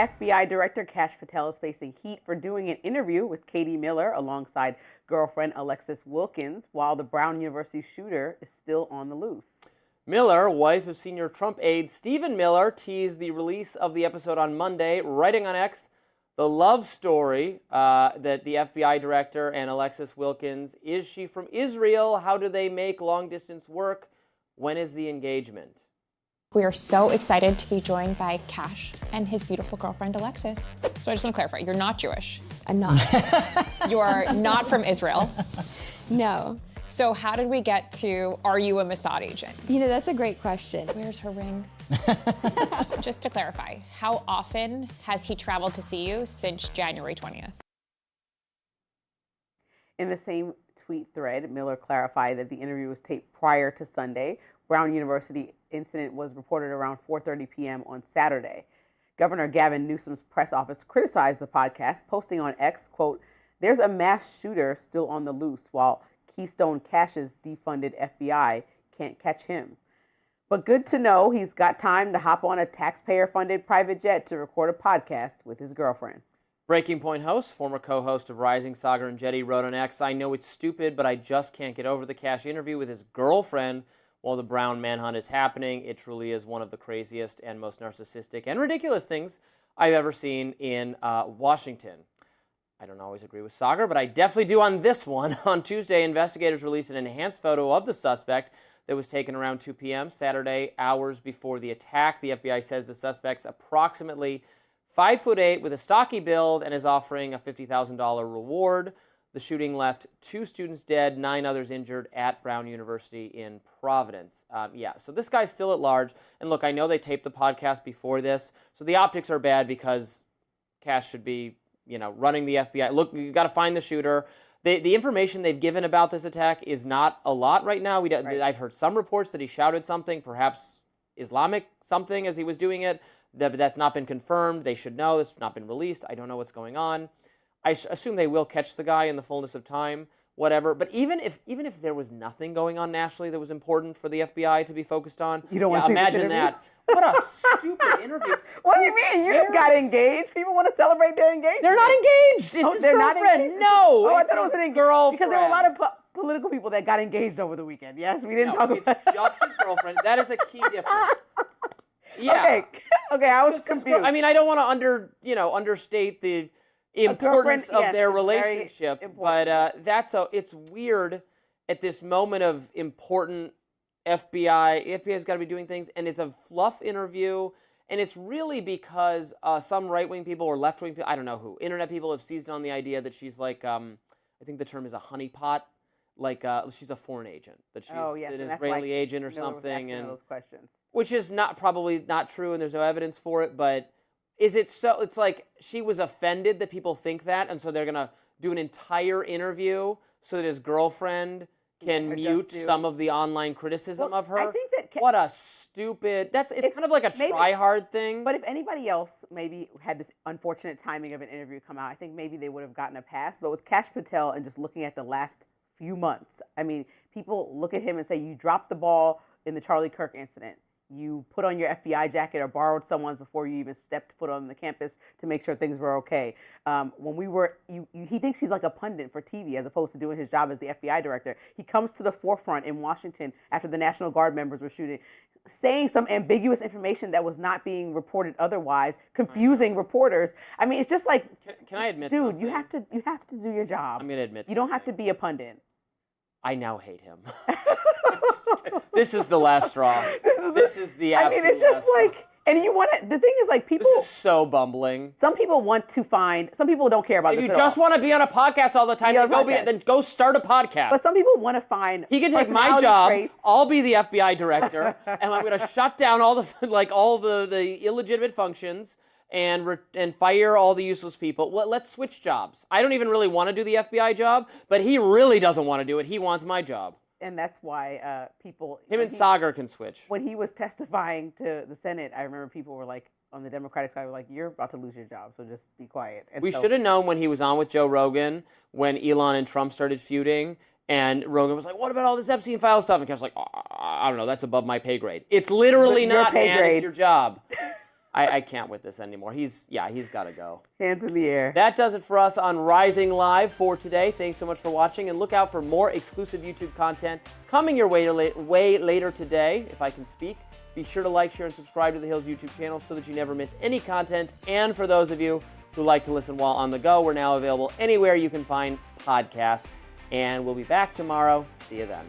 FBI Director Kash Patel is facing heat for doing an interview with Katie Miller alongside girlfriend Alexis Wilkins, while the Brown University shooter is still on the loose. Miller, wife of senior Trump aide Stephen Miller, teased the release of the episode on Monday, writing on X, the love story that the FBI director and Alexis Wilkins, is she from Israel? How do they make long distance work? When is the engagement? We are so excited to be joined by Kash and his beautiful girlfriend, Alexis. So I just want to clarify, you're not Jewish. I'm not. You are not from Israel. No. So how did we get to, are you a Mossad agent? You know, that's a great question. Where's her ring? Just to clarify, how often has he traveled to see you since January 20th? In the same tweet thread, Miller clarified that the interview was taped prior to Sunday. Brown University incident was reported around 4:30 p.m. on Saturday. Governor Gavin Newsom's press office criticized the podcast, posting on X, quote, "There's a mass shooter still on the loose, while Keystone Cash's defunded FBI can't catch him. But good to know he's got time to hop on a taxpayer-funded private jet to record a podcast with his girlfriend." Breaking Point host, former co-host of Rising, Sagar and Jetty, wrote on X, "I know it's stupid, but I just can't get over the Kash interview with his girlfriend while the Brown manhunt is happening. It truly is one of the craziest and most narcissistic and ridiculous things I've ever seen in Washington." I don't always agree with Sagar, but I definitely do on this one. On Tuesday, investigators released an enhanced photo of the suspect that was taken around 2 p.m. Saturday, hours before the attack. The FBI says the suspect's approximately 5'8" with a stocky build and is offering a $50,000 reward. The shooting left 2 students dead, 9 others injured at Brown University in Providence. So this guy's still at large. And look, I know they taped the podcast before this, so the optics are bad because Kash should be, running the FBI. Look, you got to find the shooter. The information they've given about this attack is not a lot right now. Right. I've heard some reports that he shouted something, perhaps Islamic something as he was doing it. But that's not been confirmed. They should know. It's not been released. I don't know what's going on. I assume they will catch the guy in the fullness of time, whatever. But even if there was nothing going on nationally that was important for the FBI to be focused on, you don't want to imagine that. What a stupid interview. What do you mean? You just got engaged. People want to celebrate their engagement. They're not engaged. It's his they're not girlfriend. engaged? No, Oh, I it's thought it was his an girlfriend. Because there were a lot of political people that got engaged over the weekend. Yes, we didn't talk about. It's just his girlfriend. That is a key difference. Yeah. Okay, I was confused. I mean, I don't want to understate the importance of their relationship, but it's weird at this moment of important FBI. FBI's got to be doing things, and it's a fluff interview, and it's really because some right-wing people or left-wing people, I don't know who, internet people have seized on the idea that she's like, I think the term is a honeypot, like she's a foreign agent, that she's an Israeli agent or something, and those questions, which is probably not true, and there's no evidence for it, but. Is it so? It's like she was offended that people think that, and so they're going to do an entire interview so that his girlfriend can mute some of the online criticism of her. I think that what a stupid. It's kind of like a try-hard thing. But if anybody else maybe had this unfortunate timing of an interview come out, I think maybe they would have gotten a pass. But with Kash Patel and just looking at the last few months, I mean, people look at him and say, "You dropped the ball in the Charlie Kirk incident. You put on your FBI jacket or borrowed someone's before you even stepped foot on the campus to make sure things were okay." He thinks he's like a pundit for TV as opposed to doing his job as the FBI director. He comes to the forefront in Washington after the National Guard members were shooting, saying some ambiguous information that was not being reported otherwise, confusing reporters. I mean, it's just like, can I admit, dude, something? you have to do your job. I'm going to admit, you don't have to be a pundit. I now hate him. This is the last straw. This is the absolute. I mean, it's just like, and you want to. The thing is, like, people. This is so bumbling. Some people want to find. Some people don't care about if this. If you just want to be on a podcast all the time, then go start a podcast. But some people want to find. He can take my job. Traits. I'll be the FBI director, and I'm going to shut down all the illegitimate functions and fire all the useless people. Well, let's switch jobs. I don't even really want to do the FBI job, but he really doesn't want to do it. He wants my job. And that's why people... Him and Sagar can switch. When he was testifying to the Senate, I remember people were like, on the Democratic side, were like, "You're about to lose your job, so just be quiet." And we should have known when he was on with Joe Rogan, when Elon and Trump started feuding, and Rogan was like, "What about all this Epstein file stuff?" And Kash was like, "I don't know, that's above my pay grade." It's literally not, man, it's your job. I can't with this anymore. He's got to go. Hands in the air. That does it for us on Rising Live for today. Thanks so much for watching, and look out for more exclusive YouTube content coming your way later today, if I can speak. Be sure to like, share, and subscribe to The Hill's YouTube channel so that you never miss any content. And for those of you who like to listen while on the go, we're now available anywhere you can find podcasts. And we'll be back tomorrow. See you then.